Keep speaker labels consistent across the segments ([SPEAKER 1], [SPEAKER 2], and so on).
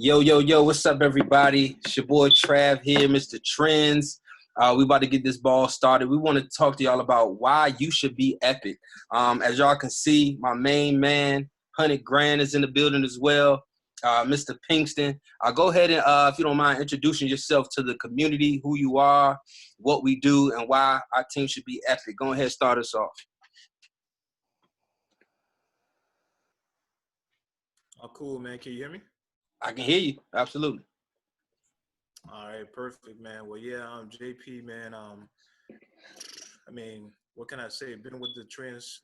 [SPEAKER 1] Yo, what's up, everybody? It's your boy Trav here, Mr. Trendz. We about to get this ball started. We want to talk to y'all about why you should be epic. As y'all can see, my main man, 100 Grand, is in the building as well. Mr. Pinkston. Go ahead and, if you don't mind, introducing yourself to the community, who you are, what we do, and why our team should be epic. Go ahead and start us off.
[SPEAKER 2] Oh, cool, man. Can you hear me?
[SPEAKER 1] I can hear you. Absolutely.
[SPEAKER 2] All right, perfect, man. Well, yeah, I'm JP, man. What can I say? Been with the trends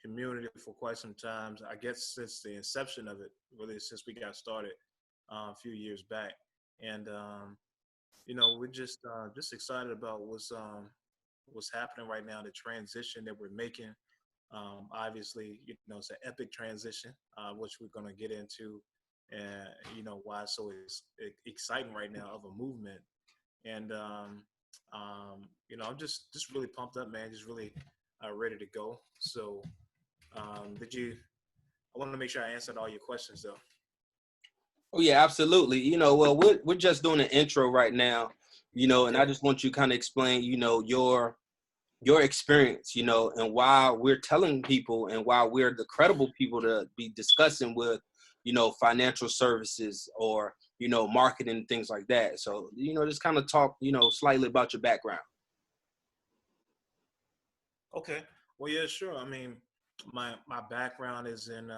[SPEAKER 2] community for quite some time. I guess since the inception of it, really since we got started a few years back. And we're just excited about what's happening right now, the transition that we're making. Obviously, it's an epic transition, which we're going to get into, and why it's so exciting right now of a movement. And I'm just really pumped up, man. Just really ready to go. So, I want to make sure I answered all your questions, though.
[SPEAKER 1] Oh yeah, absolutely. Well, we're just doing an intro right now, and I just want you to kind of explain, your experience, and why we're telling people and why we're the credible people to be discussing with, financial services or, marketing, things like that. So, just kind of talk, slightly about your background.
[SPEAKER 2] Okay. Well, yeah, sure. I mean, my background is in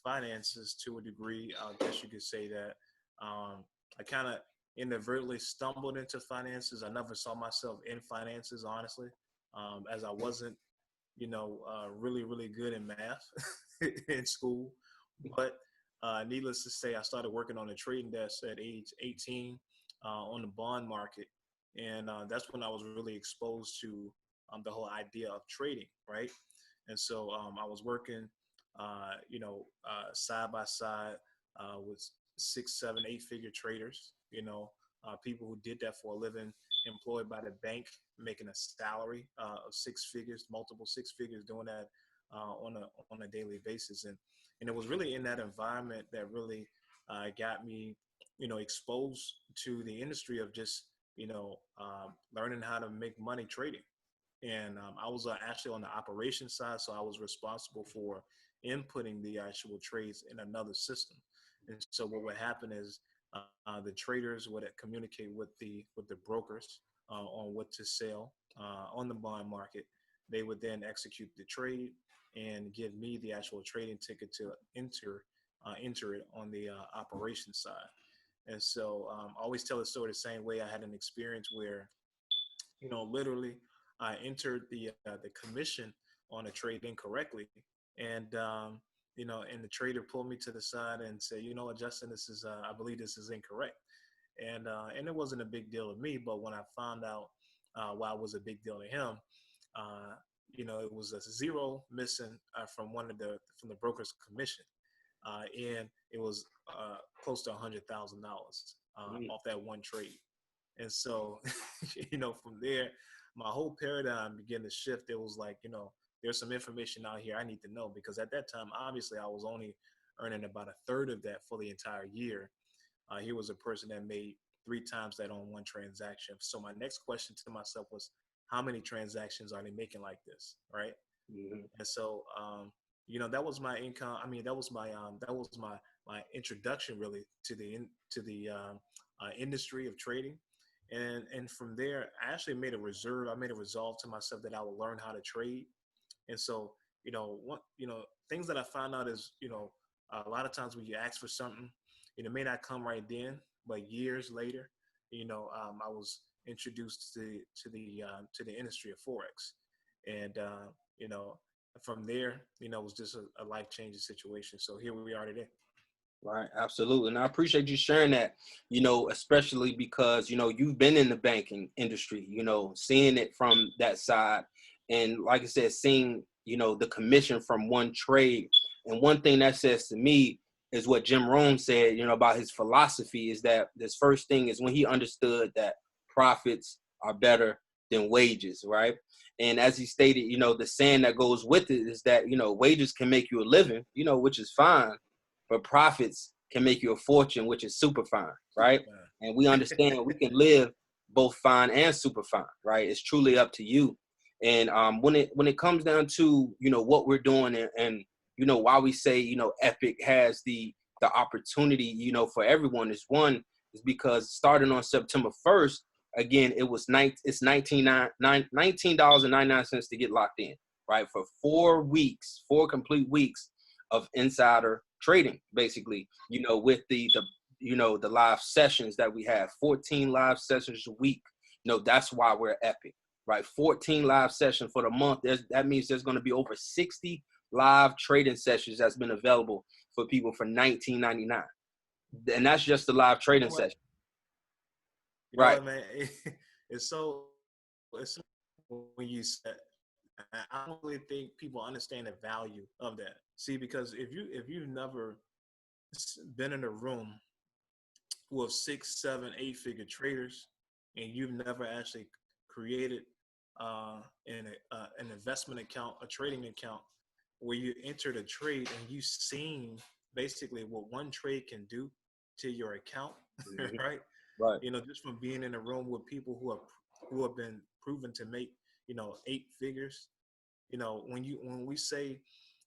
[SPEAKER 2] finances to a degree. I guess you could say that. I kind of inadvertently stumbled into finances. I never saw myself in finances, honestly, as I wasn't, really, really good in math in school. But needless to say, I started working on a trading desk at age 18 on the bond market. And that's when I was really exposed to the whole idea of trading, right? And so I was working, side by side with 6, 7, 8-figure traders, people who did that for a living, employed by the bank, making a salary of 6 figures, multiple 6 figures, doing that on a daily basis. And it was really in that environment that really got me, exposed to the industry of just, learning how to make money trading. And I was actually on the operations side, so I was responsible for inputting the actual trades in another system. And so what would happen is the traders would communicate with the brokers on what to sell on the bond market. They would then execute the trade and give me the actual trading ticket to enter it on the operations side. And so I always tell the story the same way. I had an experience where, literally I entered the commission on a trade incorrectly, and and the trader pulled me to the side and said, "You know what, Justin, this is I believe this is incorrect." And it wasn't a big deal to me, but when I found out why it was a big deal to him, it was a zero missing from the broker's commission, and it was close to $100,000 off that one trade. And so, from there, my whole paradigm began to shift. It was like, there's some information out here I need to know, because at that time, obviously, I was only earning about a third of that for the entire year. He was a person that made 3 times that on one transaction. So my next question to myself was, how many transactions are they making like this, right?
[SPEAKER 1] Mm-hmm.
[SPEAKER 2] And so, that was my income. I mean, that was my introduction really to the industry of trading. And from there, I actually made a reserve. I made a resolve to myself that I would learn how to trade. And so, things that I found out is, a lot of times when you ask for something, it may not come right then, but years later, I was introduced to the industry of forex, and from there, it was just a life changing situation. So here we are today.
[SPEAKER 1] Right, absolutely. And I appreciate you sharing that, especially because, you've been in the banking industry, seeing it from that side. And like I said, seeing, the commission from one trade. And one thing that says to me is what Jim Rohn said, about his philosophy, is that this first thing is when he understood that profits are better than wages, right? And as he stated, the saying that goes with it is that, wages can make you a living, which is fine, but profits can make you a fortune, which is super fine, right?
[SPEAKER 2] Man.
[SPEAKER 1] And we understand we can live both fine and super fine, right? It's truly up to you. And when it comes down to, you know, what we're doing, and you know, why we say, you know, Epic has the opportunity, you know, for everyone is one is because starting on September 1st, again, it's $19.99 to get locked in, right? For 4 weeks, 4 complete weeks of insider trading, basically, you know, with the you know, the live sessions that we have, 14 live sessions a week. You know, that's why we're Epic, right? 14 live sessions for the month. That means there's going to be over 60 live trading sessions that's been available for people for $19.99. And that's just the live
[SPEAKER 2] You
[SPEAKER 1] trading
[SPEAKER 2] know what?
[SPEAKER 1] session.
[SPEAKER 2] You know
[SPEAKER 1] Right.
[SPEAKER 2] what, man? It's so it's so when you said. I don't really think people understand the value of that. See, because if you've never been in a room with 6, 7, 8 figure traders, and you've never actually created an investment account, a trading account, where you entered a trade and you've seen basically what one trade can do to your account,
[SPEAKER 1] Mhm.
[SPEAKER 2] right?
[SPEAKER 1] Right.
[SPEAKER 2] You know, just from being in a room with people who have been proven to make, you know, 8 figures. You know, when we say,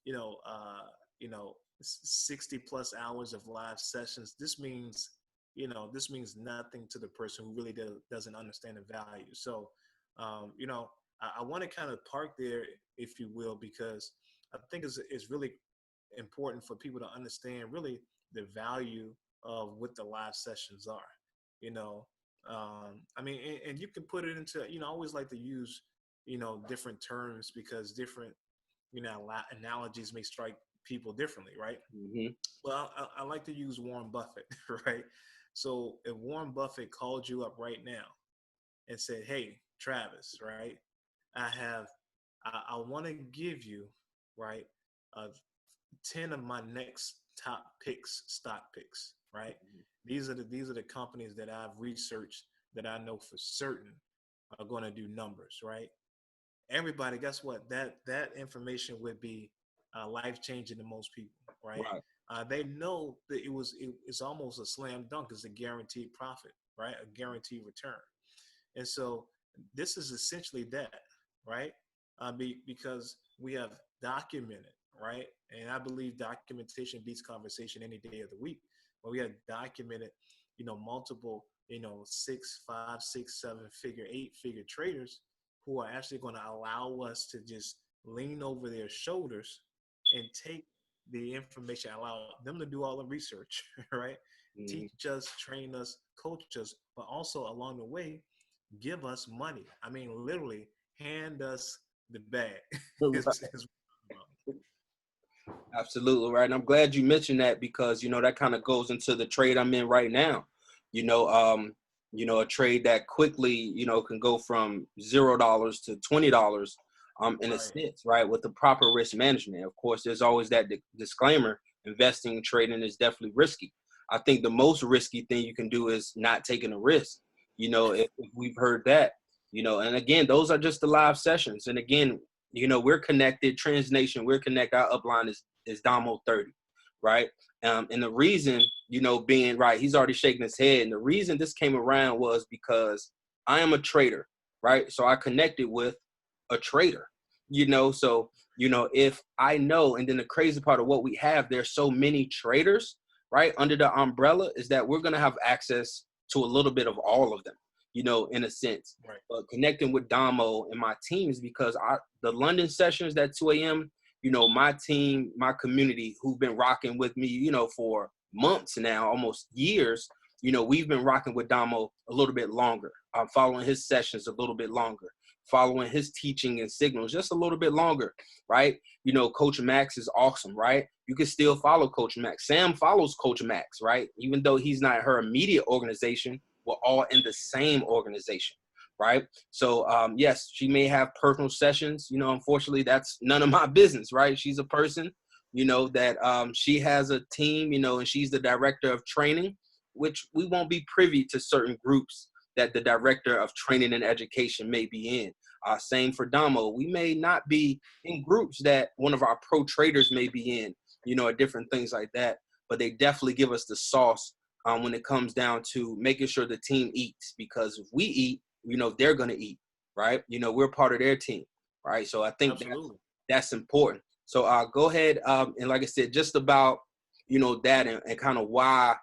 [SPEAKER 2] you know, 60 plus hours of live sessions, this means, you know, this means nothing to the person who really doesn't understand the value. So, you know, I want to kind of park there, if you will, because I think it's really important for people to understand really the value of what the live sessions are. You know, I mean, and you can put it into, you know, I always like to use, you know, different terms because different, you know, analogies may strike people differently, right?
[SPEAKER 1] Hmm.
[SPEAKER 2] Well, I like to use Warren Buffett, right? So if Warren Buffett called you up right now and said, "Hey, Travis, right? I have, I want to give you, right, 10 of my next top picks, stock picks, right? These are the companies that I've researched that I know for certain are going to do numbers, right? Everybody, guess what? That information would be life changing to most people, right?
[SPEAKER 1] Right.
[SPEAKER 2] They know that it's almost a slam dunk. It's a guaranteed profit, right? A guaranteed return. And so this is essentially that, right? Because we have documented, right? And I believe documentation beats conversation any day of the week. But we have documented, you know, multiple, you know, 6, 5, 6, 7 figure, 8 figure traders who are actually going to allow us to just lean over their shoulders and take the information, allow them to do all the research, right?
[SPEAKER 1] Hmm.
[SPEAKER 2] Teach us, train us, coach us, but also along the way, give us money. I mean, literally, hand us the bag. is
[SPEAKER 1] Absolutely right. And I'm glad you mentioned that because, you know, that kind of goes into the trade I'm in right now. You know, a trade that quickly, you know, can go from $0 to $20 in a
[SPEAKER 2] right.
[SPEAKER 1] sense, right? With the proper risk management. Of course, there's always that disclaimer, investing and trading is definitely risky. I think the most risky thing you can do is not taking a risk. You know, if we've heard that, you know, and again, those are just the live sessions. And again, you know, we're connected, Trendz Nation, we're connected. Our upline is Damo 30, right? And the reason, you know, being right, he's already shaking his head. And the reason this came around was because I am a trader, right? So I connected with a trader, you know. So, you know, if I know, and then the crazy part of what we have, there's so many traders, right? Under the umbrella is that we're gonna have access to a little bit of all of them, you know, in a sense.
[SPEAKER 2] Right.
[SPEAKER 1] But connecting with Damo and my teams because the London sessions at 2 a.m., you know, my team, my community who've been rocking with me, you know, for months now, almost years, you know, we've been rocking with Damo a little bit longer. I'm following his sessions a little bit longer, following his teaching and signals just a little bit longer, right? You know, Coach Max is awesome, right? You can still follow Coach Max. Sam follows Coach Max, right? Even though he's not her immediate organization, we're all in the same organization, right? So yes, she may have personal sessions. You know, unfortunately, that's none of my business, right? She's a person, you know, that she has a team, you know, and she's the director of training, which we won't be privy to certain groups that the director of training and education may be in. Same for Damo. We may not be in groups that one of our pro traders may be in, you know, or different things like that. but they definitely give us the sauce when it comes down to making sure the team eats. Because if we eat, they're gonna eat, right? We're part of their team, right? So I think
[SPEAKER 2] Absolutely.
[SPEAKER 1] that's important. So go ahead, and like I said, just about that, and kind of why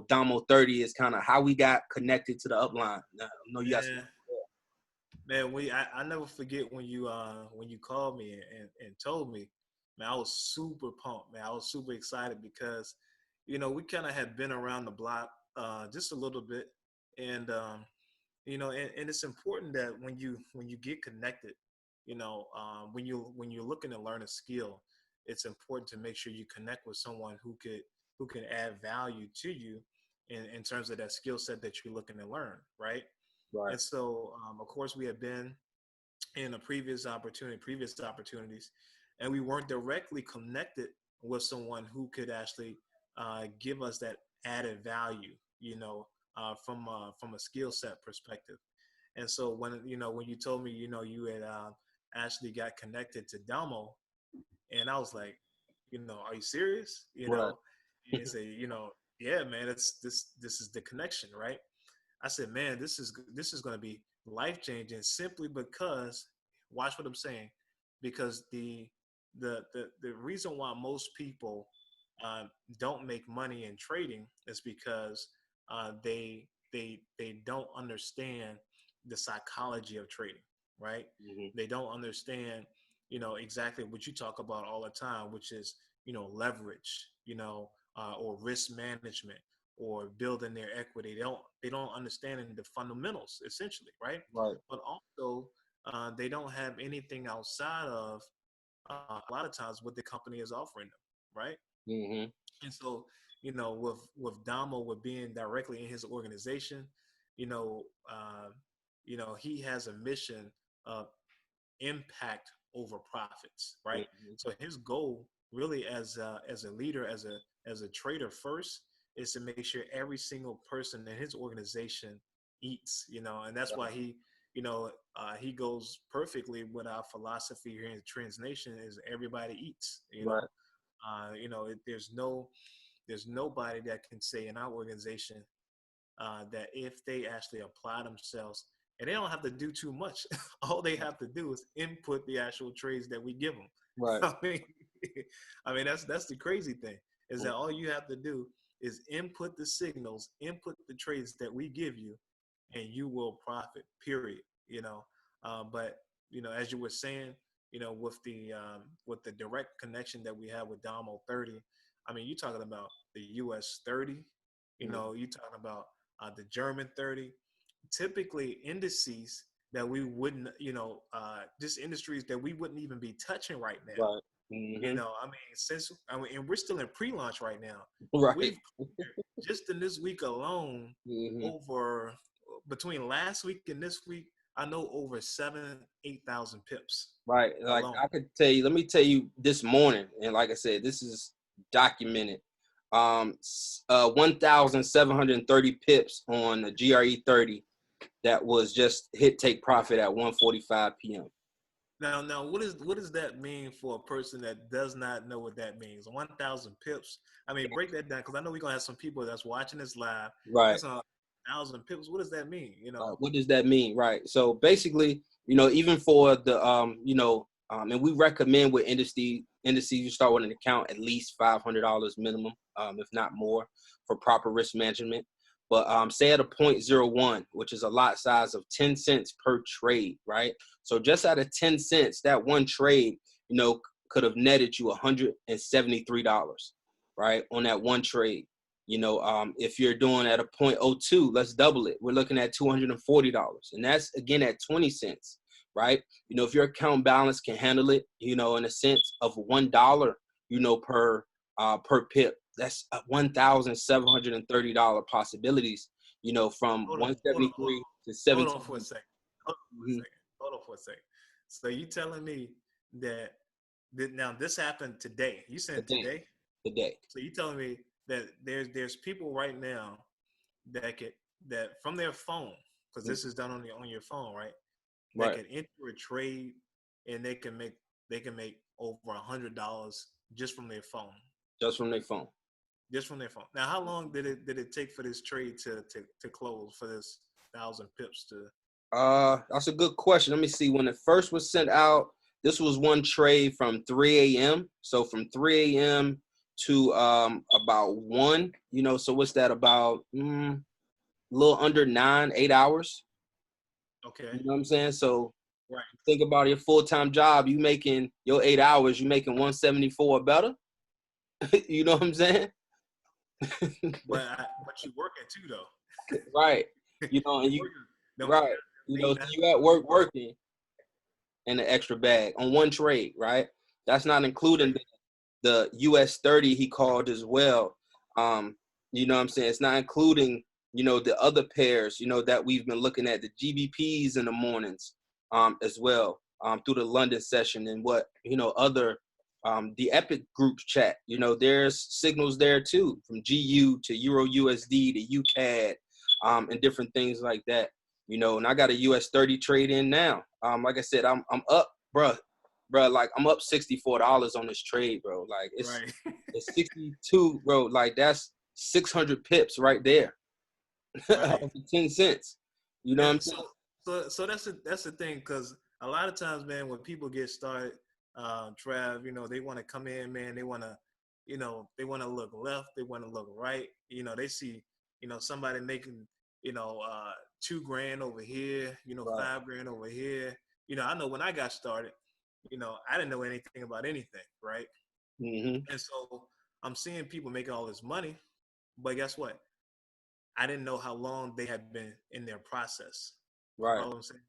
[SPEAKER 1] Damo 30 is kind of how we got connected to the upline. I know you guys.
[SPEAKER 2] Man, man, I never forget when you called me and told me, man, I was super pumped, man. I was super excited because, we kind of had been around the block just a little bit, and and it's important that when you get connected, when you're looking to learn a skill, it's important to make sure you connect with someone who can add value to you in terms of that skill set that you're looking to learn, right?
[SPEAKER 1] Right.
[SPEAKER 2] And so, of course, we had been in a previous opportunities, and we weren't directly connected with someone who could actually give us that added value, from a skill set perspective. And so when you told me, you had actually got connected to Damo, and I was like, are you serious?
[SPEAKER 1] Right.
[SPEAKER 2] And he said, yeah, man, this is the connection, right? I said, man, this is going to be life changing simply because, watch what I'm saying, because the reason why most people don't make money in trading is because they don't understand the psychology of trading, right?
[SPEAKER 1] Hmm.
[SPEAKER 2] They don't understand, exactly what you talk about all the time, which is leverage, or risk management or building their equity. They don't understand the fundamentals essentially, right?
[SPEAKER 1] Right.
[SPEAKER 2] But also they don't have anything outside of a lot of times what the company is offering them, right?
[SPEAKER 1] Hmm.
[SPEAKER 2] And so, with Damo, with being directly in his organization, you know, uh, he has a mission of impact over profits, right?
[SPEAKER 1] Hmm.
[SPEAKER 2] So his goal, really, as a leader, as a trader first, is to make sure every single person in his organization eats, and that's why he goes perfectly with our philosophy here in Trendz Nation is everybody eats,
[SPEAKER 1] Right.
[SPEAKER 2] there's nobody that can say in our organization that if they actually apply themselves, and they don't have to do too much. All they have to do is input the actual trades that we give them.
[SPEAKER 1] Right.
[SPEAKER 2] I mean, that's the crazy thing is that all you have to do is input the signals, input the trades that we give you, and you will profit. Period. But as you were saying, with the direct connection that we have with Domo 30, I mean, you're talking about the US 30.
[SPEAKER 1] Mhm.
[SPEAKER 2] You're talking about the German 30, typically indices that we wouldn't, just industries that we wouldn't even be touching right now.
[SPEAKER 1] Right. Hmm.
[SPEAKER 2] And we're still in pre-launch right now.
[SPEAKER 1] Right.
[SPEAKER 2] We've just in this week alone,
[SPEAKER 1] Hmm.
[SPEAKER 2] over between last week and this week, I know over 8,000 pips
[SPEAKER 1] Right. Like
[SPEAKER 2] alone.
[SPEAKER 1] I could tell you, let me tell you this morning, and like I said, this is documented. 1,730 pips on the GRE 30 that was just hit take profit at 1:45 p.m.
[SPEAKER 2] Now, what does that mean for a person that does not know what that means? 1,000 pips. I mean, break that down because I know we're gonna have some people that's watching this live.
[SPEAKER 1] Right.
[SPEAKER 2] That's 1,000 pips. What does that mean?
[SPEAKER 1] What does that mean? Right. So basically, even for the and we recommend with indices you start with an account at least $500 minimum, if not more, for proper risk management. But say at a point 0.01, which is a lot size of 10 cents per trade, right? So just out of 10 cents, that one trade, could have netted you $173, right, on that one trade. If you're doing at a point oh 0.02, let's double it. We're looking at $240. And that's again at 20 cents, right? If your account balance can handle it, in a sense of $1, per pip, that's $1,730 possibilities, from
[SPEAKER 2] Hold on, hold on, hold
[SPEAKER 1] 173
[SPEAKER 2] on,
[SPEAKER 1] to
[SPEAKER 2] hold
[SPEAKER 1] 17.
[SPEAKER 2] on for a second. Hold on for a
[SPEAKER 1] Mhm.
[SPEAKER 2] second. Hold on for a second. So you telling me that now this happened today? You said
[SPEAKER 1] Today,
[SPEAKER 2] today?
[SPEAKER 1] today.
[SPEAKER 2] So you telling me that there's people right now that could that from their phone, because
[SPEAKER 1] Mhm.
[SPEAKER 2] this is done on your phone, right? That
[SPEAKER 1] Right.
[SPEAKER 2] can enter a trade and they can make over $100 just from their phone.
[SPEAKER 1] Just from their phone.
[SPEAKER 2] Just from their phone. Now, how long did it take for this trade to close for this 1,000 pips to?
[SPEAKER 1] That's a good question. Let me see. When it first was sent out, this was one trade from 3 a.m. So from 3 a.m. to about 1, so what's that, about a little under 8 hours.
[SPEAKER 2] Okay.
[SPEAKER 1] You know what I'm saying? So
[SPEAKER 2] Right.
[SPEAKER 1] think about your full-time job. You making your 8 hours, you making 174 or better. You know what I'm saying?
[SPEAKER 2] But you working too though.
[SPEAKER 1] Right. And
[SPEAKER 2] You
[SPEAKER 1] you,
[SPEAKER 2] working. Them
[SPEAKER 1] right. So
[SPEAKER 2] 8, 9
[SPEAKER 1] you at
[SPEAKER 2] hours
[SPEAKER 1] work
[SPEAKER 2] you work.
[SPEAKER 1] working in an extra bag on one trade, right? That's not including
[SPEAKER 2] Right.
[SPEAKER 1] the US 30 he called as well. You know what I'm saying? It's not including, the other pairs, that we've been looking at, the GBPs in the mornings, as well, through the London session and what, other, the Epic group chat, there's signals there too, from GU to Euro USD to UCAD, and different things like that, and I got a US 30 trade in now. Like I said, I'm up, bruh, like I'm up $64 on this trade, bro. Like
[SPEAKER 2] Right.
[SPEAKER 1] it's 62, bro. Like that's 600 pips right there.
[SPEAKER 2] Right.
[SPEAKER 1] 10 cents. You know what I'm
[SPEAKER 2] And
[SPEAKER 1] saying?
[SPEAKER 2] so that's the thing, because a lot of times, man, when people get started, Trav, they want to come in, man. They want to, they want to look left, they want to look right. They see, somebody making, 2 grand over here,
[SPEAKER 1] Right.
[SPEAKER 2] 5 grand over here. I know when I got started, I didn't know anything about anything, right?
[SPEAKER 1] Mm-hmm.
[SPEAKER 2] And so I'm seeing people making all this money, but guess what? I didn't know how long they had been in their process. You
[SPEAKER 1] Right.
[SPEAKER 2] follow what I'm saying?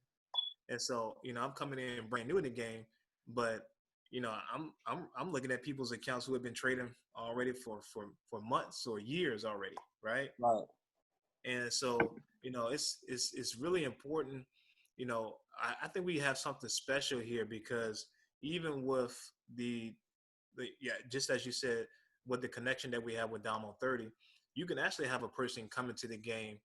[SPEAKER 2] And so, I'm coming in brand new in the game, but I'm looking at people's accounts who have been trading already for months or years already, right?
[SPEAKER 1] Right.
[SPEAKER 2] And so, it's really important. I think we have something special here, because even with yeah, just as you said, with the connection that we have with Domo 30, you can actually have a person come into the game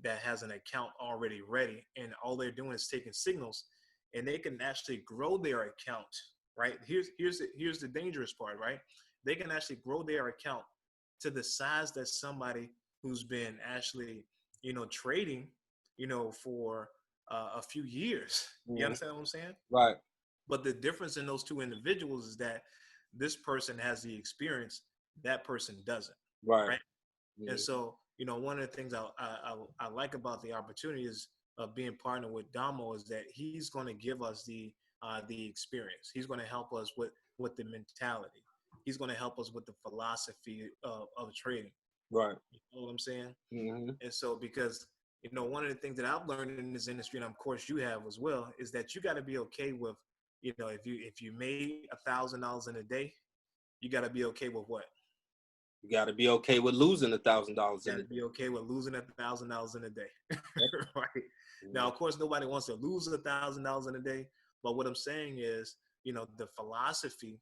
[SPEAKER 2] that has an account already ready, and all they're doing is taking signals, and they can actually grow their account. Right? Here's the dangerous part. Right? They can actually grow their account to the size that somebody who's been actually, trading, for a few years. You
[SPEAKER 1] Mm-hmm.
[SPEAKER 2] understand what I'm saying?
[SPEAKER 1] Right.
[SPEAKER 2] But the difference in those two individuals is that this person has the experience, that person doesn't,
[SPEAKER 1] Right.
[SPEAKER 2] right? And
[SPEAKER 1] Mm-hmm.
[SPEAKER 2] so, one of the things I like about the opportunity is of being partnered with Damo is that he's going to give us the experience. He's going to help us with the mentality. He's going to help us with the philosophy of trading.
[SPEAKER 1] Right.
[SPEAKER 2] You know what I'm saying?
[SPEAKER 1] Mm-hmm.
[SPEAKER 2] And so, because one of the things that I've learned in this industry, and of course you have as well, is that you got to be okay with, if you made $1,000 in a day, you got to be okay with what?
[SPEAKER 1] You got to be okay with losing $1,000
[SPEAKER 2] You
[SPEAKER 1] in
[SPEAKER 2] got
[SPEAKER 1] it.
[SPEAKER 2] to be okay with losing $1,000 in a day,
[SPEAKER 1] Yep.
[SPEAKER 2] right? Now,
[SPEAKER 1] Mm-hmm.
[SPEAKER 2] of course, nobody wants to lose $1,000 in a day, but what I'm saying is, the philosophy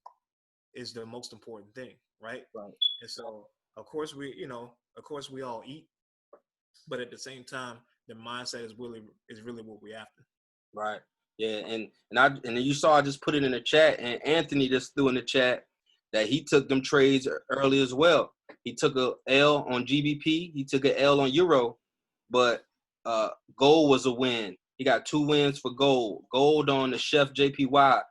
[SPEAKER 2] is the most important thing, right?
[SPEAKER 1] Right.
[SPEAKER 2] And so, of course we all eat, but at the same time, the mindset is really what we after.
[SPEAKER 1] Right. Yeah. And you saw I just put it in the chat, and Anthony just threw in the chat that he took them trades early as well. He took a L on GBP. He took a L on Euro, but gold was a win. He got 2 wins for gold. Gold on the Chef JPY,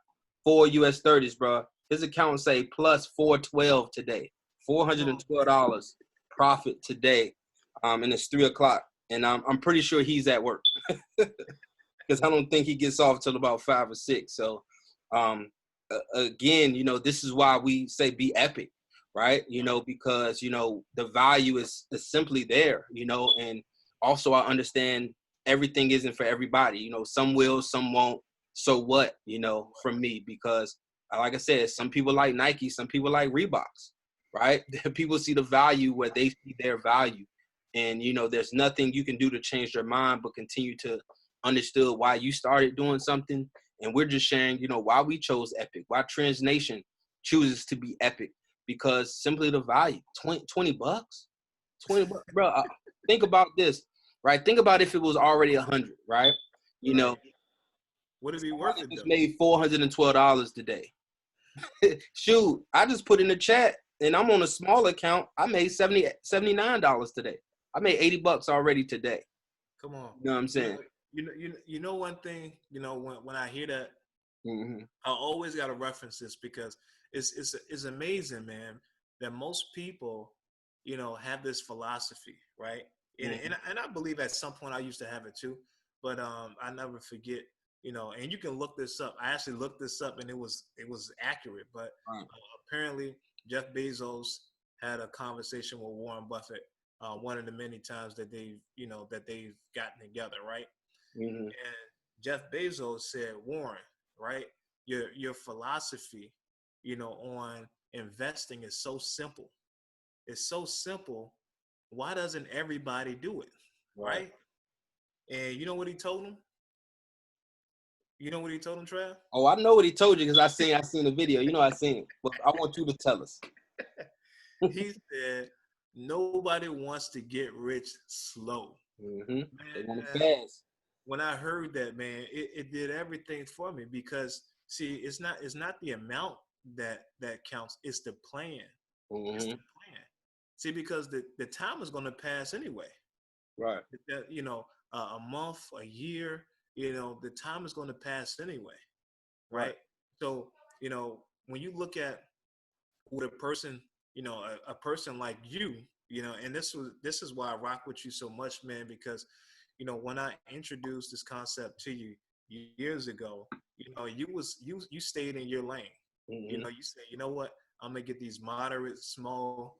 [SPEAKER 1] 4 US 30s, bro. His account say plus 412 today.
[SPEAKER 2] Oh man,
[SPEAKER 1] $412 profit today. And it's 3 o'clock. And I'm pretty sure he's at work. Because I don't think he gets off till about 5 or 6. So, again, this is why we say be epic, right? Because the value is simply there, and also I understand everything isn't for everybody. Some will, some won't. So what? From me, because like I said, some people like Nike, some people like Reeboks, right? People see the value where they see their value, and there's nothing you can do to change their mind but continue to understood why you started doing something, and we're just sharing, why we chose Epic, why Trendz Nation chooses to be Epic, because simply the value, 20 bucks, 20 bucks, bro. Think about this, right? Think about if it was already 100, right?
[SPEAKER 2] right? Would it be worth
[SPEAKER 1] Somebody
[SPEAKER 2] it
[SPEAKER 1] just
[SPEAKER 2] though?
[SPEAKER 1] made $412 today. Shoot, I just put in the chat. and I'm on a small account. I made $79 today. I made $80 already today.
[SPEAKER 2] Come on.
[SPEAKER 1] You know what I'm saying?
[SPEAKER 2] You know one thing, when I hear that,
[SPEAKER 1] Mm-hmm.
[SPEAKER 2] I always got to reference this because it's amazing, man, that most people, have this philosophy, right? And,
[SPEAKER 1] Mm-hmm.
[SPEAKER 2] and I believe at some point I used to have it too, but I never forget, and you can look this up. I actually looked this up and it was accurate, but
[SPEAKER 1] Right.
[SPEAKER 2] apparently Jeff Bezos had a conversation with Warren Buffett, one of the many times that they've gotten together, right?
[SPEAKER 1] Mm-hmm.
[SPEAKER 2] And Jeff Bezos said, Warren, right? Your philosophy, on investing is so simple. It's so simple. Why doesn't everybody do it?
[SPEAKER 1] Right.
[SPEAKER 2] Right? And you know what he told him? You know what he told him, Trav?
[SPEAKER 1] Oh, I know what he told you because I seen the video. You know I seen it. But I want you to tell us.
[SPEAKER 2] He said, nobody wants to get rich slow.
[SPEAKER 1] Mm-hmm. They want it
[SPEAKER 2] Man,
[SPEAKER 1] fast.
[SPEAKER 2] when I heard that, man, it did everything for me because see, it's not the amount that counts, it's the plan. It's
[SPEAKER 1] Mm-hmm.
[SPEAKER 2] the plan. See, because the time is going to pass anyway.
[SPEAKER 1] Right.
[SPEAKER 2] A month, a year, the time is going to pass anyway,
[SPEAKER 1] Right.
[SPEAKER 2] right? So, when you look at what a person, a person like you, and this is why I rock with you so much, man, because, when I introduced this concept to you years ago, you stayed in your lane.
[SPEAKER 1] Mm-hmm.
[SPEAKER 2] You said, you know what, I'm gonna get these moderate, small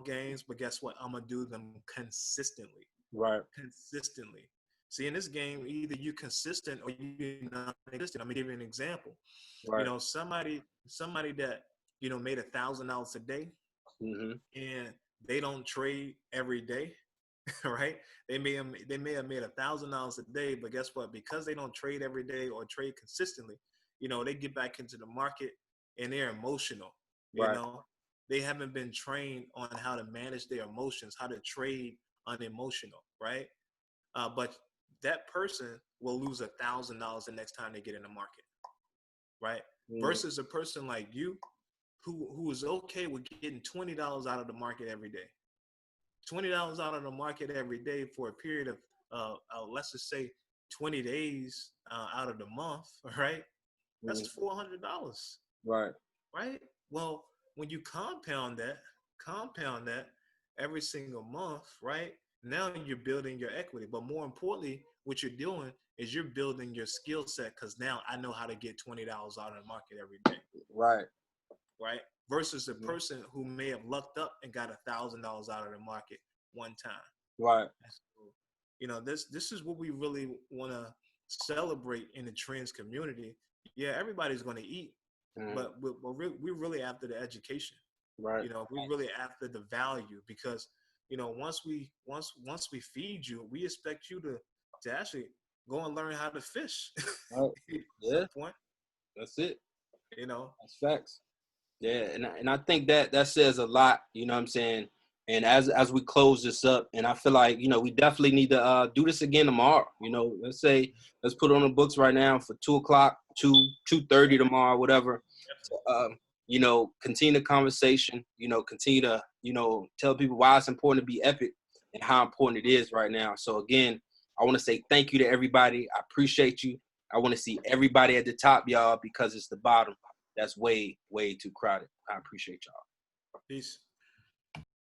[SPEAKER 2] gains, but guess what? I'm gonna do them consistently.
[SPEAKER 1] Right.
[SPEAKER 2] Consistently. See, in this game, either you consistent or you non-existent. I'm gonna give you an example.
[SPEAKER 1] Right.
[SPEAKER 2] Somebody that made $1,000 a day,
[SPEAKER 1] Mm-hmm.
[SPEAKER 2] and they don't trade every day, right? They may have made $1,000 a day, but guess what? Because they don't trade every day or trade consistently, they get back into the market and they're emotional. You
[SPEAKER 1] Right.
[SPEAKER 2] know, they haven't been trained on how to manage their emotions, how to trade unemotional, right? But that person will lose $1,000 the next time they get in the market, right?
[SPEAKER 1] Mm-hmm.
[SPEAKER 2] Versus a person like you who is okay with getting $20 out of the market every day. $20 out of the market every day for a period of let's just say 20 days out of the month, right? That's
[SPEAKER 1] Mm-hmm.
[SPEAKER 2] $400,
[SPEAKER 1] Right.
[SPEAKER 2] right? Well, when you compound that every single month, right? Now you're building your equity. But more importantly, what you're doing is you're building your skill set because now I know how to get $20 out of the market every day,
[SPEAKER 1] Right.
[SPEAKER 2] right? Versus a
[SPEAKER 1] Mm-hmm.
[SPEAKER 2] person who may have lucked up and got $1,000 out of the market one time.
[SPEAKER 1] Right.
[SPEAKER 2] So, this is what we really want to celebrate in the Trendz community. Yeah, everybody's going to eat,
[SPEAKER 1] Mm-hmm.
[SPEAKER 2] but we're really after the education.
[SPEAKER 1] Right.
[SPEAKER 2] We're really after the value because once we feed you, we expect you to actually go and learn how to fish
[SPEAKER 1] Right.
[SPEAKER 2] at
[SPEAKER 1] Yeah.
[SPEAKER 2] some point.
[SPEAKER 1] That's it.
[SPEAKER 2] You know,
[SPEAKER 1] That's facts. Yeah, and I think that says a lot, you know what I'm saying? And as we close this up, and I feel like, we definitely need to do this again tomorrow. Let's put it on the books right now for 2:00, 2:30 tomorrow, whatever. Continue the conversation, continue to, tell people why it's important to be epic and how important it is right now. So again, I want to say thank you to everybody. I appreciate you. I want to see everybody at the top, y'all, because it's the bottom that's way, way too crowded. I appreciate y'all.
[SPEAKER 2] peace.